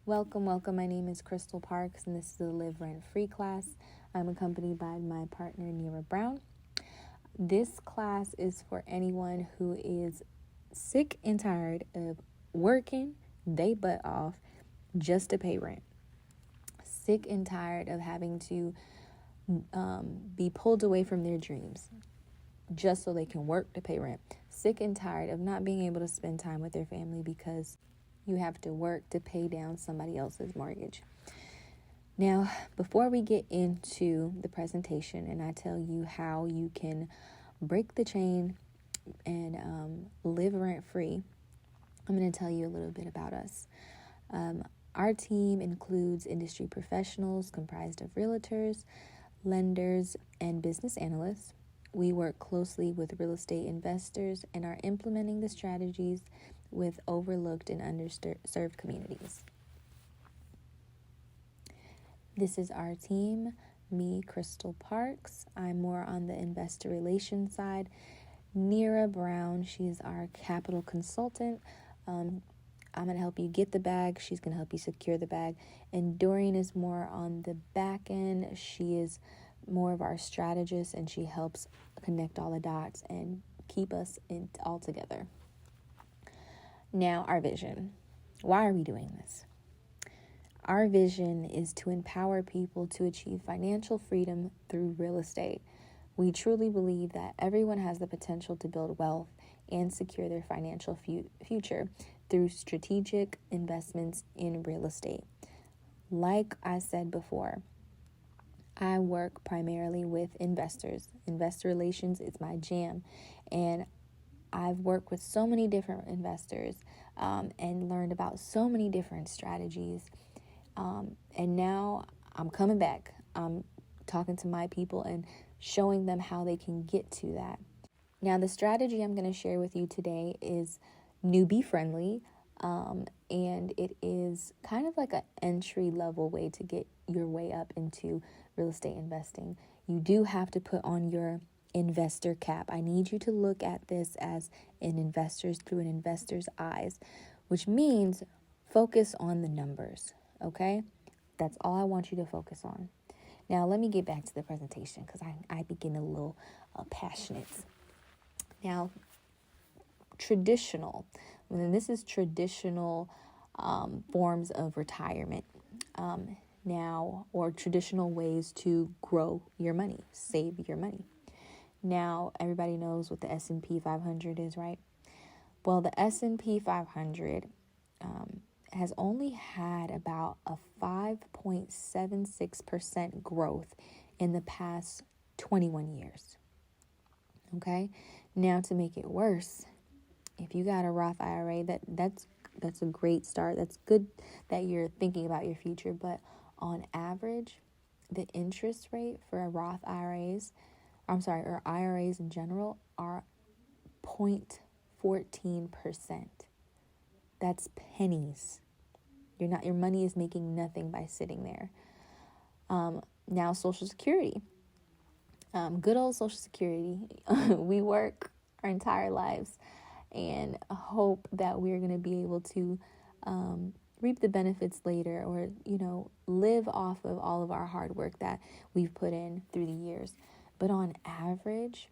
Welcome. My name is Crystal Parks, and this is the Live Rent Free class. I'm accompanied by my partner, Nira Brown. This class is for anyone who is sick and tired of working they butt off just to pay rent. Sick and tired of having to be pulled away from their dreams just so they can work to pay rent. Sick and tired of not being able to spend time with their family because you have to work to pay down somebody else's mortgage. Now, before we get into the presentation and I tell you how you can break the chain and live rent free, I'm going to tell you a little bit about us. Our team includes industry professionals comprised of realtors, lenders, and business analysts. We work closely with real estate investors and are implementing the strategies with overlooked and underserved communities. This is our team, me, Crystal Parks. I'm more on the investor relations side. Nira Brown, she's our capital consultant. I'm going to help you get the bag. She's going to help you secure the bag. And Dorian is more on the back end. She is more of our strategist, and she helps connect all the dots and keep us all together. Now, our vision. Why are we doing this? Our vision is to empower people to achieve financial freedom through real estate. We truly believe that everyone has the potential to build wealth and secure their financial future through strategic investments in real estate. Like I said before, I work primarily with investors. Investor relations is my jam, and I've worked with so many different investors and learned about so many different strategies. And now I'm coming back. I'm talking to my people and showing them how they can get to that. Now, the strategy I'm going to share with you today is newbie friendly, and it is kind of like an entry level way to get your way up into real estate investing. You do have to put on your investor cap. I need you to look at this as through an investor's eyes, which means focus on the numbers, okay? That's all I want you to focus on. Now, let me get back to the presentation because I be getting a little passionate. Now, traditional, and this is traditional forms of retirement or traditional ways to grow your money, save your money. Now, everybody knows what the S&P 500 is, right? Well, the S&P 500 has only had about a 5.76% growth in the past 21 years. Okay? Now, to make it worse, if you got a Roth IRA, that's a great start. That's good that you're thinking about your future, but on average, the interest rate for a Roth or IRAs in general are 0.14%. That's pennies. Your money is making nothing by sitting there. Now, Social Security. Good old Social Security. We work our entire lives and hope that we're going to be able to reap the benefits later, or live off of all of our hard work that we've put in through the years. But on average,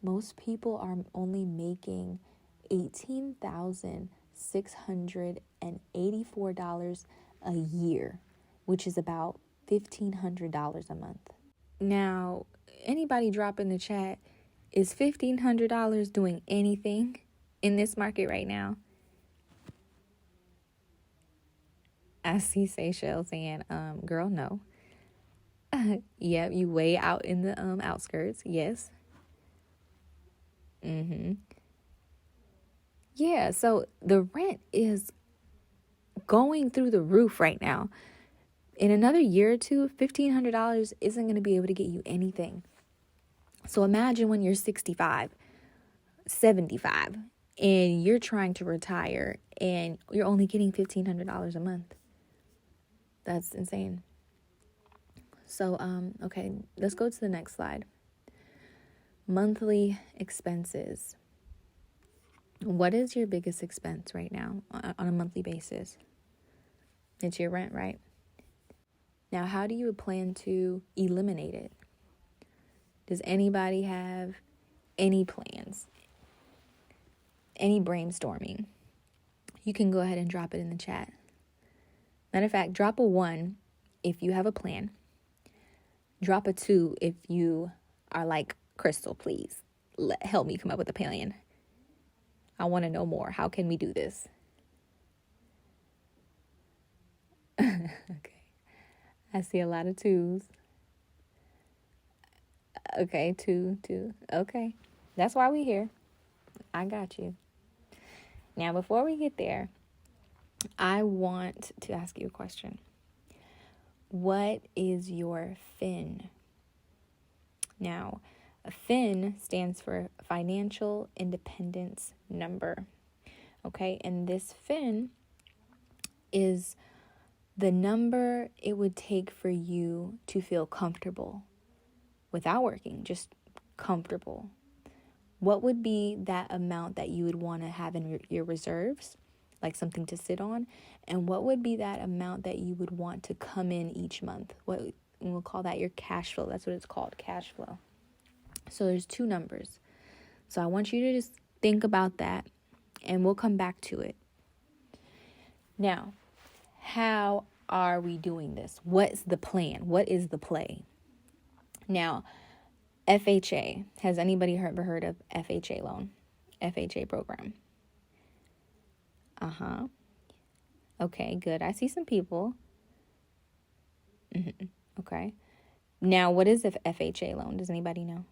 most people are only making $18,684 a year, which is about $1,500 a month. Now, anybody drop in the chat, is $1,500 doing anything in this market right now? I see Seychelles saying, girl, no. Yeah, you way out in the outskirts. Yes. Yeah, so the rent is going through the roof right now. In another year or two, $1,500 isn't going to be able to get you anything. So imagine when you're 65, 75, and you're trying to retire and you're only getting $1,500 a month. That's insane. So, okay, let's go to the next slide. Monthly expenses. What is your biggest expense right now on a monthly basis? It's your rent, right? Now, how do you plan to eliminate it? Does anybody have any plans? Any brainstorming? You can go ahead and drop it in the chat. Matter of fact, drop a 1 if you have a plan. Drop a 2 if you are like, Crystal, please help me come up with a plan. I want to know more. How can we do this? Okay. I see a lot of 2s. Okay, 2. Okay. That's why we're here. I got you. Now, before we get there, I want to ask you a question. What is your FIN? Now, a FIN stands for Financial Independence Number. Okay, and this FIN is the number it would take for you to feel comfortable without working, just comfortable. What would be that amount that you would want to have in your reserves, like something to sit on? And what would be that amount that you would want to come in each month? We'll call that your cash flow. That's what it's called, cash flow. So there's 2 numbers. So I want you to just think about that, and we'll come back to it. Now, how are we doing this? What's the plan? What is the play? Now, FHA. Has anybody ever heard of FHA loan? FHA program. Okay, good. I see some people. Okay. Now, what is a FHA loan? Does anybody know?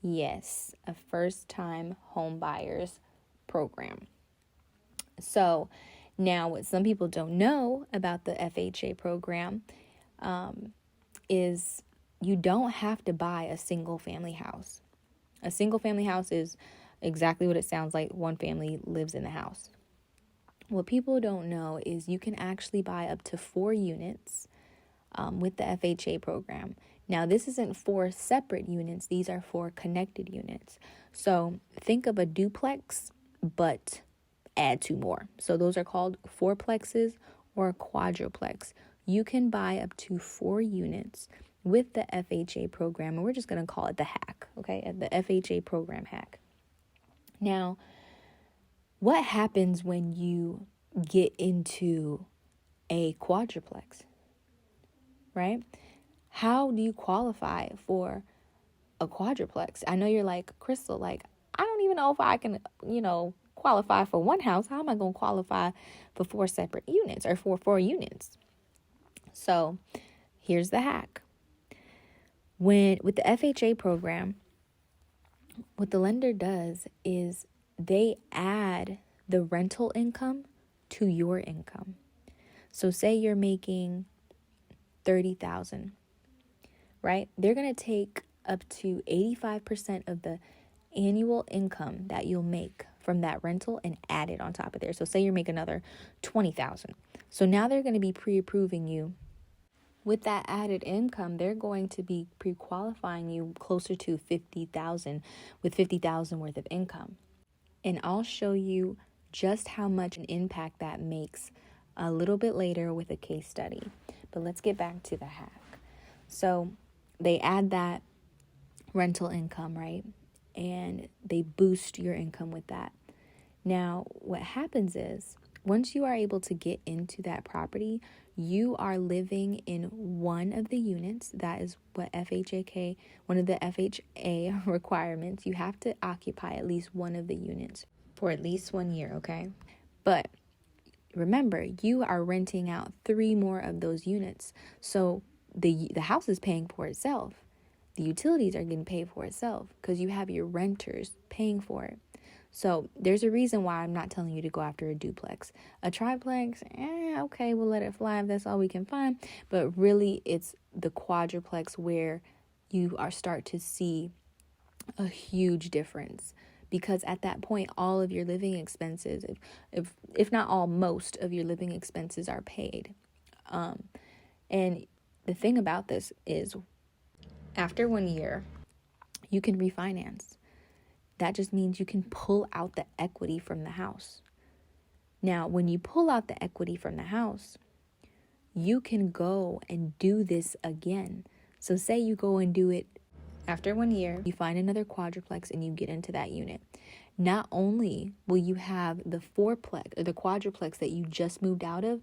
Yes, a first-time home buyers program. So now what some people don't know about the FHA program is you don't have to buy a single family house. A single family house is exactly what it sounds like. One family lives in the house. What people don't know is you can actually buy up to 4 units with the FHA program. Now, this isn't 4 separate units. These are 4 connected units. So think of a duplex, but add 2 more. So those are called fourplexes or a quadruplex. You can buy up to 4 units with the FHA program, and we're just going to call it the hack, okay? The FHA program hack. Now, what happens when you get into a quadruplex, right? How do you qualify for a quadruplex? I know you're like, Crystal, like, I don't even know if I can, qualify for one house. How am I going to qualify for 4 separate units or for 4 units? So here's the hack. With the FHA program, what the lender does is they add the rental income to your income. So say you're making $30,000, right? They're going to take up to 85% of the annual income that you'll make from that rental and add it on top of there. So say you make another $20,000. So now they're going to be pre-approving you. With that added income, they're going to be pre-qualifying you closer to $50,000 with $50,000 worth of income. And I'll show you just how much an impact that makes a little bit later with a case study. But let's get back to the hack. So they add that rental income, right? And they boost your income with that. Now, what happens is once you are able to get into that property, you are living in one of the units. That is what one of the FHA requirements. You have to occupy at least one of the units for at least 1 year, okay? But remember, you are renting out 3 more of those units. So the house is paying for itself. The utilities are getting paid for itself because you have your renters paying for it. So there's a reason why I'm not telling you to go after a duplex. A triplex, okay, we'll let it fly if that's all we can find. But really, it's the quadruplex where you start to see a huge difference. Because at that point, all of your living expenses, if not all, most of your living expenses are paid. And the thing about this is, after 1 year, you can refinance. That just means you can pull out the equity from the house. Now, when you pull out the equity from the house, you can go and do this again. So say you go and do it after 1 year, you find another quadruplex and you get into that unit. Not only will you have the fourplex or the quadruplex that you just moved out of,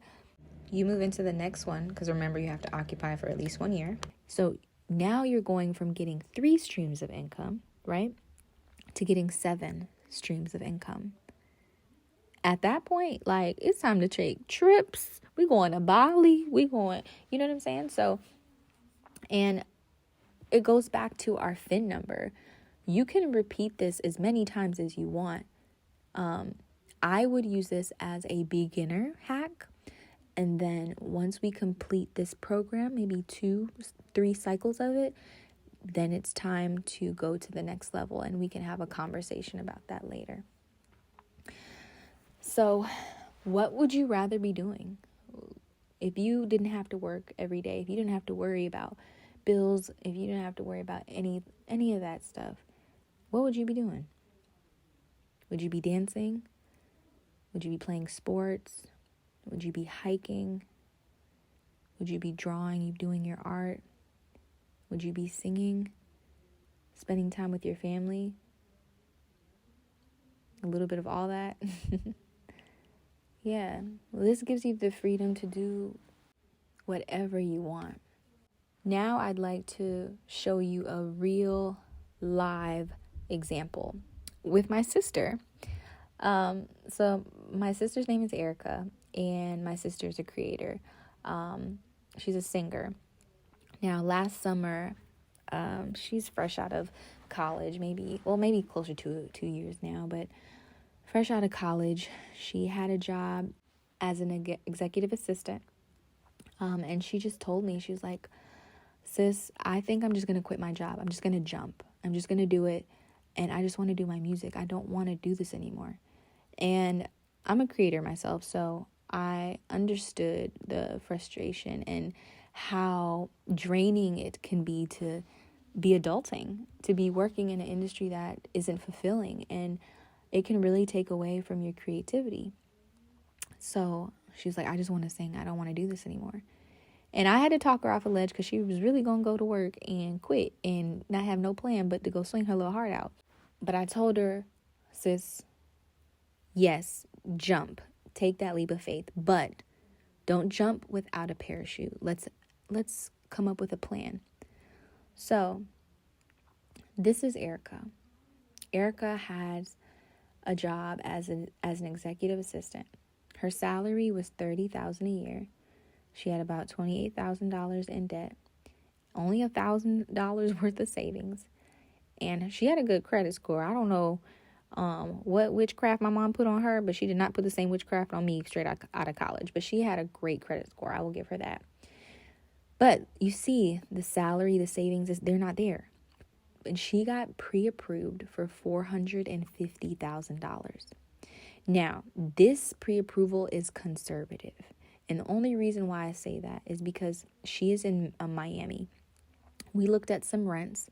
you move into the next one, because remember, you have to occupy for at least 1 year. So now you're going from getting 3 streams of income, right, to getting 7 streams of income. At that point, like, it's time to take trips. We going to Bali. We going, you know what I'm saying? So, and it goes back to our FIN number. You can repeat this as many times as you want. I would use this as a beginner hack. And then once we complete this program, maybe 2-3 cycles of it, then it's time to go to the next level, and we can have a conversation about that later. So what would you rather be doing? If you didn't have to work every day, if you didn't have to worry about bills, if you didn't have to worry about any of that stuff, what would you be doing? Would you be dancing? Would you be playing sports? Would you be hiking? Would you be drawing, you doing your art? Would you be singing? Spending time with your family? A little bit of all that? Yeah, well, this gives you the freedom to do whatever you want. Now I'd like to show you a real live example with my sister. So my sister's name is Erica, and my sister's a creator. She's a singer. Now, last summer, she's fresh out of college, maybe closer to 2 years now, but fresh out of college, she had a job as an executive assistant. And she just told me, she was like, sis, I think I'm just going to quit my job. I'm just going to jump. I'm just going to do it. And I just want to do my music. I don't want to do this anymore. And I'm a creator myself, so I understood the frustration and how draining it can be to be adulting, to be working in an industry that isn't fulfilling, and it can really take away from your creativity. So she's like, I just want to sing. I don't want to do this anymore. And I had to talk her off a ledge because she was really going to go to work and quit and not have no plan but to go swing her little heart out. But I told her, sis, yes, jump. Take that leap of faith. But don't jump without a parachute. Let's come up with a plan. So this is Erica. Erica has a job as an executive assistant. Her salary was $30,000 a year. She had about $28,000 in debt, only $1,000 worth of savings, and she had a good credit score. I don't know what witchcraft my mom put on her, but she did not put the same witchcraft on me straight out of college. But she had a great credit score. I will give her that. But you see, the salary, the savings, they're not there. And she got pre-approved for $450,000. Now, this pre-approval is conservative. And the only reason why I say that is because she is in Miami. We looked at some rents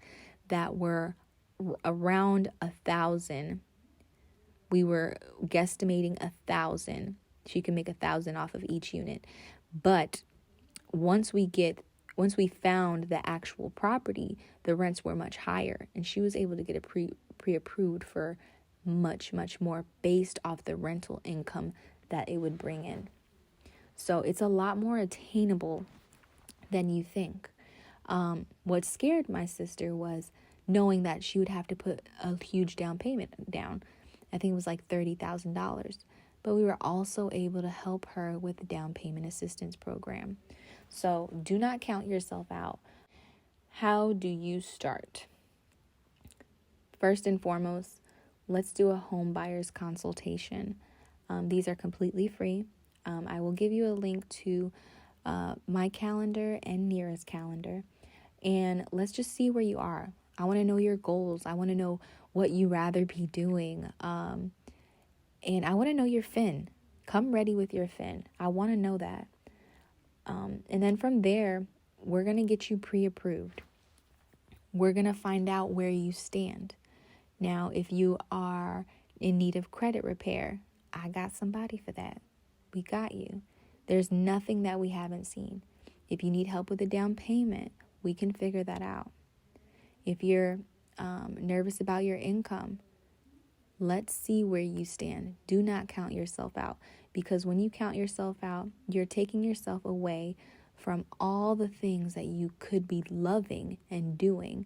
that were around 1,000. We were guesstimating 1,000. She can make 1,000 off of each unit. But once we found the actual property, the rents were much higher, and she was able to get it pre-approved for much, much more based off the rental income that it would bring in. So it's a lot more attainable than you think. What scared my sister was knowing that she would have to put a huge down payment down. I think it was like $30,000. But we were also able to help her with the down payment assistance program. So do not count yourself out. How do you start? First and foremost, let's do a home buyer's consultation. These are completely free. I will give you a link to my calendar and Nira's calendar. And let's just see where you are. I want to know your goals. I want to know what you rather be doing. And I want to know your FIN. Come ready with your FIN. I want to know that. And then from there, we're going to get you pre-approved. We're going to find out where you stand. Now, if you are in need of credit repair, I got somebody for that. We got you. There's nothing that we haven't seen. If you need help with a down payment, we can figure that out. If you're nervous about your income, let's see where you stand. Do not count yourself out, because when you count yourself out, you're taking yourself away from all the things that you could be loving and doing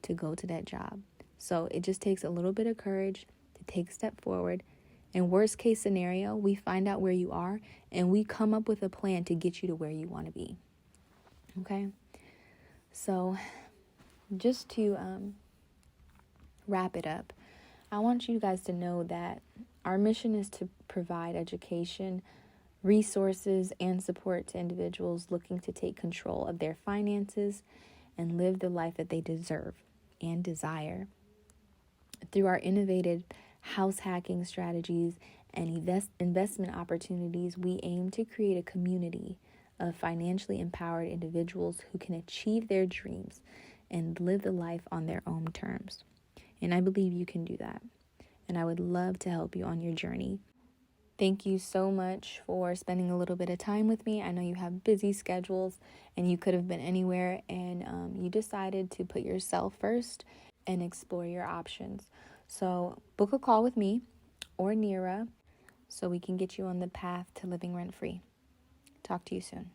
to go to that job. So it just takes a little bit of courage to take a step forward. In worst case scenario, we find out where you are and we come up with a plan to get you to where you want to be. Okay? So just to wrap it up, I want you guys to know that our mission is to provide education, resources, and support to individuals looking to take control of their finances and live the life that they deserve and desire. Through our innovative house hacking strategies and investment opportunities, we aim to create a community of financially empowered individuals who can achieve their dreams and live the life on their own terms. And I believe you can do that. And I would love to help you on your journey. Thank you so much for spending a little bit of time with me. I know you have busy schedules and you could have been anywhere, and you decided to put yourself first and explore your options. So book a call with me or Nira so we can get you on the path to living rent-free. Talk to you soon.